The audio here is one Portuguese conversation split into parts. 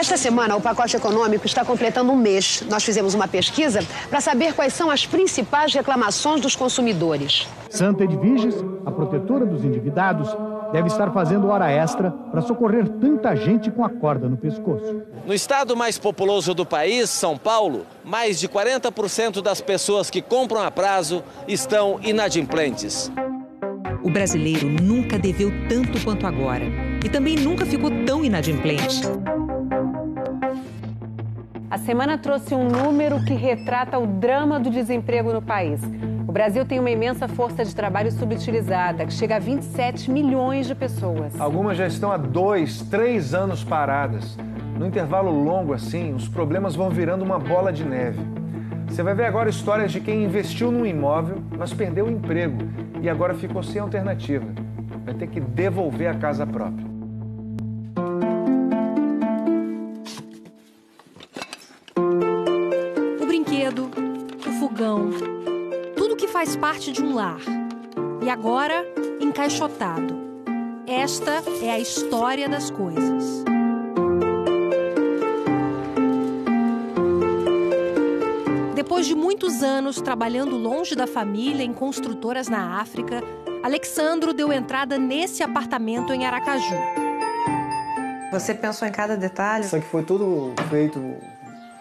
Esta semana, o pacote econômico está completando um mês. Nós fizemos uma pesquisa para saber quais são as principais reclamações dos consumidores. Santa Edviges, a protetora dos endividados, deve estar fazendo hora extra para socorrer tanta gente com a corda no pescoço. No estado mais populoso do país, São Paulo, mais de 40% das pessoas que compram a prazo estão inadimplentes. O brasileiro nunca deveu tanto quanto agora e também nunca ficou tão inadimplente. A semana trouxe um número que retrata o drama do desemprego no país. O Brasil tem uma imensa força de trabalho subutilizada, que chega a 27 milhões de pessoas. Algumas já estão há 2, 3 anos paradas. No intervalo longo assim, os problemas vão virando uma bola de neve. Você vai ver agora histórias de quem investiu num imóvel, mas perdeu o emprego e agora ficou sem alternativa. Vai ter que devolver a casa própria. O brinquedo, o fogão, tudo que faz parte de um lar. E agora, encaixotado. Esta é a história das coisas. Depois de muitos anos trabalhando longe da família em construtoras na África, Alexandro deu entrada nesse apartamento em Aracaju. Você pensou em cada detalhe? Isso aqui foi tudo feito,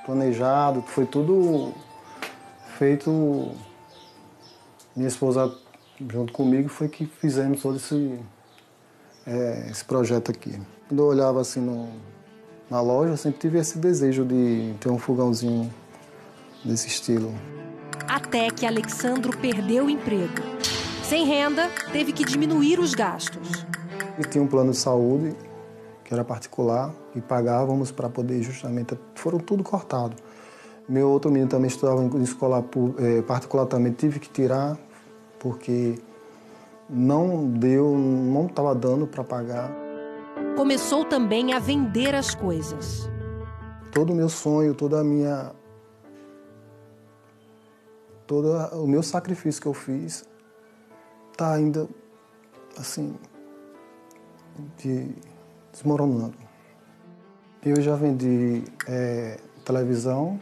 planejado, foi tudo feito. Minha esposa, junto comigo, foi que fizemos todo esse projeto aqui. Quando eu olhava assim na loja, eu sempre tive esse desejo de ter um fogãozinho desse estilo. Até que Alexandro perdeu o emprego. Sem renda, teve que diminuir os gastos. E tinha um plano de saúde, que era particular, e pagávamos para poder justamente... Foram tudo cortado. Meu outro menino também estudava em escola particular, também tive que tirar, porque não estava dando para pagar. Começou também a vender as coisas. Todo o meu sonho, todo o meu sacrifício que eu fiz está ainda, assim, desmoronando. Eu já vendi televisão,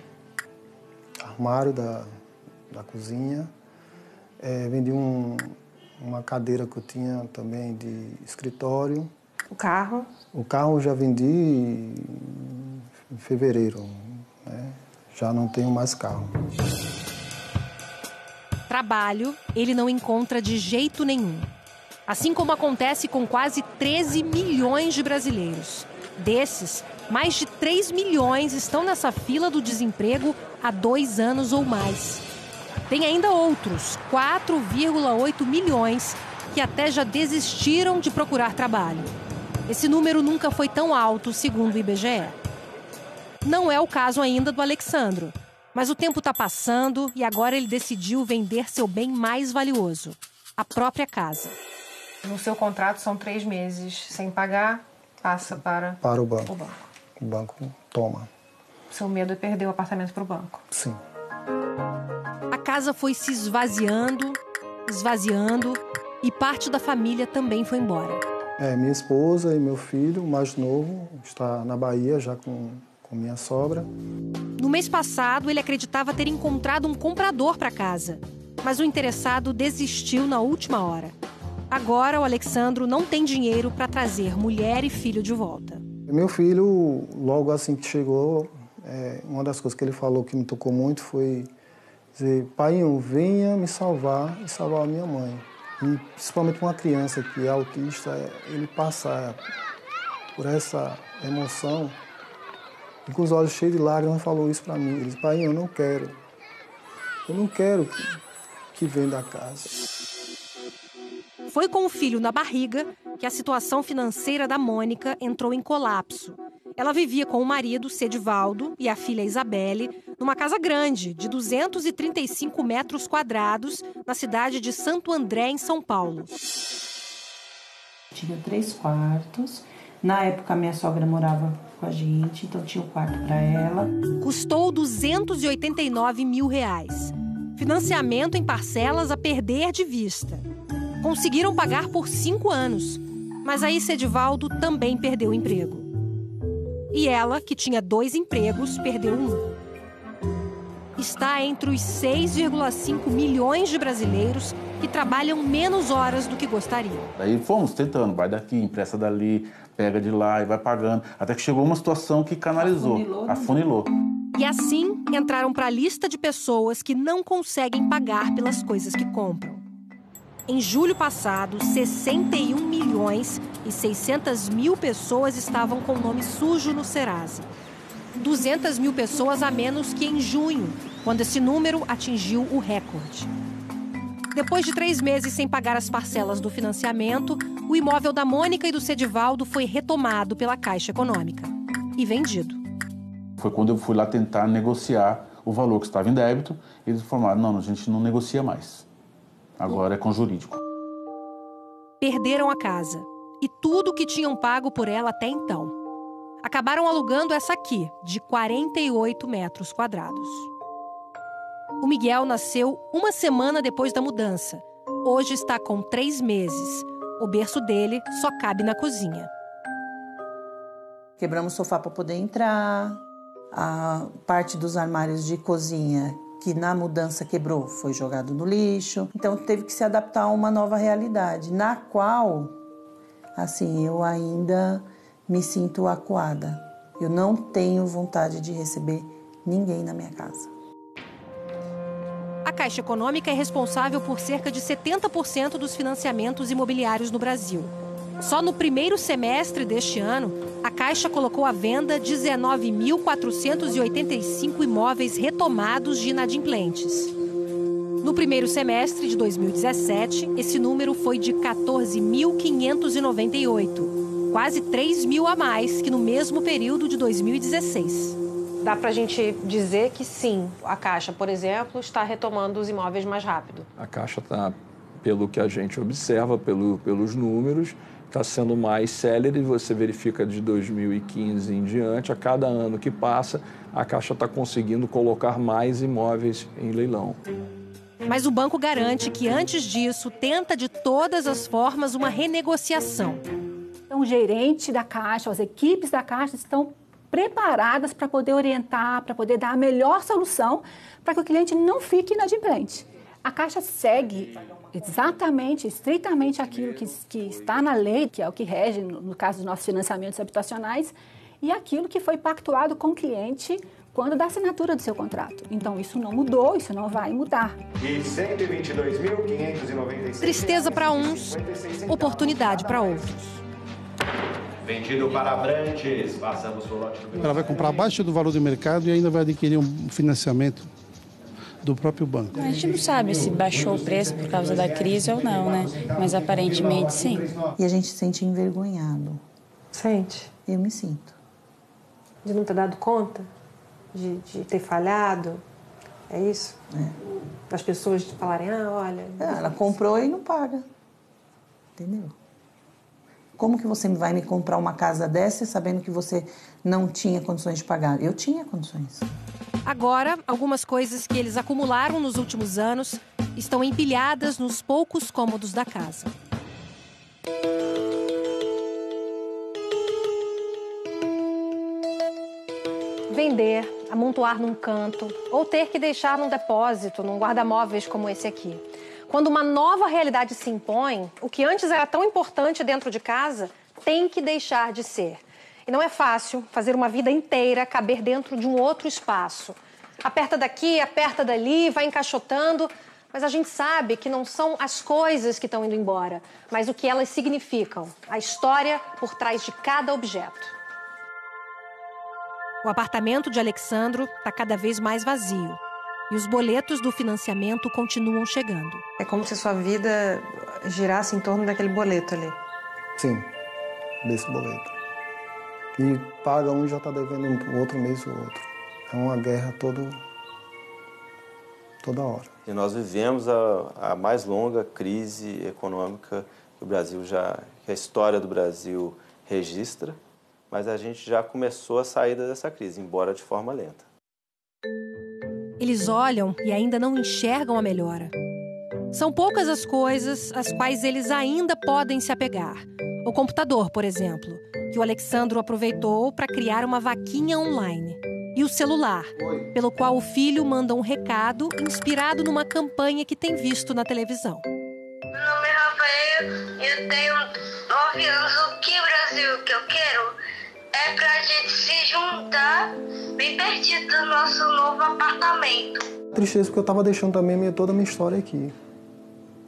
armário da cozinha, vendi uma cadeira que eu tinha também de escritório. O carro? O carro eu já vendi em fevereiro, né? Já não tenho mais carro. Trabalho ele não encontra de jeito nenhum. Assim como acontece com quase 13 milhões de brasileiros. Desses, mais de 3 milhões estão nessa fila do desemprego há 2 anos ou mais. Tem ainda outros, 4,8 milhões, que até já desistiram de procurar trabalho. Esse número nunca foi tão alto, segundo o IBGE. Não é o caso ainda do Alexandro. Mas o tempo está passando e agora ele decidiu vender seu bem mais valioso, a própria casa. No seu contrato são 3 meses sem pagar, passa para o banco. O banco toma. Seu medo é perder o apartamento para o banco? Sim. A casa foi se esvaziando e parte da família também foi embora. Minha esposa e meu filho, o mais novo, está na Bahia já com minha sogra. No mês passado, ele acreditava ter encontrado um comprador para a casa, mas o interessado desistiu na última hora. Agora, o Alexandro não tem dinheiro para trazer mulher e filho de volta. Meu filho, logo assim que chegou, uma das coisas que ele falou que me tocou muito foi dizer: "Paiinho, venha me salvar e salvar a minha mãe." E principalmente uma criança que é autista, ele passa por essa emoção. E com os olhos cheios de lágrimas, falou isso para mim. Ele disse: "Pai, eu não quero que venda a casa." Foi com o filho na barriga que a situação financeira da Mônica entrou em colapso. Ela vivia com o marido, Sedivaldo, e a filha Isabelle, numa casa grande, de 235 metros quadrados, na cidade de Santo André, em São Paulo. Tinha 3 quartos. Na época, a minha sogra morava com a gente, então tinha um quarto para ela. Custou R$289 mil. Financiamento em parcelas a perder de vista. Conseguiram pagar por 5 anos, mas aí Sedivaldo também perdeu o emprego. E ela, que tinha 2 empregos, perdeu 1. Está entre os 6,5 milhões de brasileiros que trabalham menos horas do que gostariam. Aí fomos tentando, vai daqui, empresta dali, pega de lá e vai pagando. Até que chegou uma situação que canalizou, afunilou. E assim entraram para a lista de pessoas que não conseguem pagar pelas coisas que compram. Em julho passado, 61 milhões e 600 mil pessoas estavam com o nome sujo no Serasa. 200 mil pessoas a menos que em junho, quando esse número atingiu o recorde. Depois de 3 meses sem pagar as parcelas do financiamento, o imóvel da Mônica e do Sedivaldo foi retomado pela Caixa Econômica e vendido. Foi quando eu fui lá tentar negociar o valor que estava em débito. Eles informaram, não, a gente não negocia mais. Agora é com jurídico. Perderam a casa e tudo que tinham pago por ela até então. Acabaram alugando essa aqui, de 48 metros quadrados. O Miguel nasceu 1 semana depois da mudança. Hoje está com 3 meses. O berço dele só cabe na cozinha. Quebramos o sofá para poder entrar. A parte dos armários de cozinha, que na mudança quebrou, foi jogado no lixo. Então teve que se adaptar a uma nova realidade, na qual, assim, eu ainda me sinto acuada. Eu não tenho vontade de receber ninguém na minha casa. A Caixa Econômica é responsável por cerca de 70% dos financiamentos imobiliários no Brasil. Só no primeiro semestre deste ano, a Caixa colocou à venda 19.485 imóveis retomados de inadimplentes. No primeiro semestre de 2017, esse número foi de 14.598, quase 3 mil a mais que no mesmo período de 2016. Dá pra gente dizer que sim, a Caixa, por exemplo, está retomando os imóveis mais rápido. A Caixa está, pelo que a gente observa, pelos números, está sendo mais célere. Você verifica de 2015 em diante, a cada ano que passa, a Caixa está conseguindo colocar mais imóveis em leilão. Mas o banco garante que, antes disso, tenta de todas as formas uma renegociação. Então, o gerente da Caixa, as equipes da Caixa estão preparadas para poder orientar, para poder dar a melhor solução para que o cliente não fique inadimplente. A Caixa segue exatamente, estritamente aquilo que está na lei, que é o que rege, no caso dos nossos financiamentos habitacionais, e aquilo que foi pactuado com o cliente quando da assinatura do seu contrato. Então, isso não mudou, isso não vai mudar. E 122.596... Tristeza para uns, oportunidade para outros. Vendido para Abrantes, passamos o lote do... Ela vai comprar abaixo do valor do mercado e ainda vai adquirir um financiamento do próprio banco. A gente não sabe se baixou o preço por causa da crise ou não, né? Mas aparentemente sim. E a gente se sente envergonhado. Sente? Eu me sinto. De não ter dado conta? De ter falhado? É isso? É. As pessoas falarem, olha... ela comprou e não paga. Entendeu? Como que você vai me comprar uma casa dessa sabendo que você não tinha condições de pagar? Eu tinha condições. Agora, algumas coisas que eles acumularam nos últimos anos estão empilhadas nos poucos cômodos da casa. Vender, amontoar num canto ou ter que deixar num depósito, num guarda-móveis como esse aqui. Quando uma nova realidade se impõe, o que antes era tão importante dentro de casa tem que deixar de ser. E não é fácil fazer uma vida inteira caber dentro de um outro espaço. Aperta daqui, aperta dali, vai encaixotando, mas a gente sabe que não são as coisas que estão indo embora, mas o que elas significam, a história por trás de cada objeto. O apartamento de Alexandro está cada vez mais vazio. E os boletos do financiamento continuam chegando. É como se sua vida girasse em torno daquele boleto ali. Sim, desse boleto. E paga um e já está devendo o outro mês o outro. É uma guerra toda hora. E nós vivemos a mais longa crise econômica que o Brasil que a história do Brasil registra, mas a gente já começou a saída dessa crise, embora de forma lenta. Eles olham e ainda não enxergam a melhora. São poucas as coisas às quais eles ainda podem se apegar. O computador, por exemplo. que o Alexandro aproveitou para criar uma vaquinha online. E o celular, pelo qual o filho manda um recado inspirado numa campanha que tem visto na televisão. Meu nome é Rafael, eu tenho 9 anos. O que, Brasil, que eu quero é pra gente se juntar bem pertinho do nosso novo apartamento. Tristeza porque eu estava deixando também toda a minha história aqui.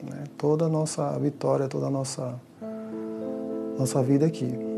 Né? Toda a nossa vitória, toda a nossa vida aqui.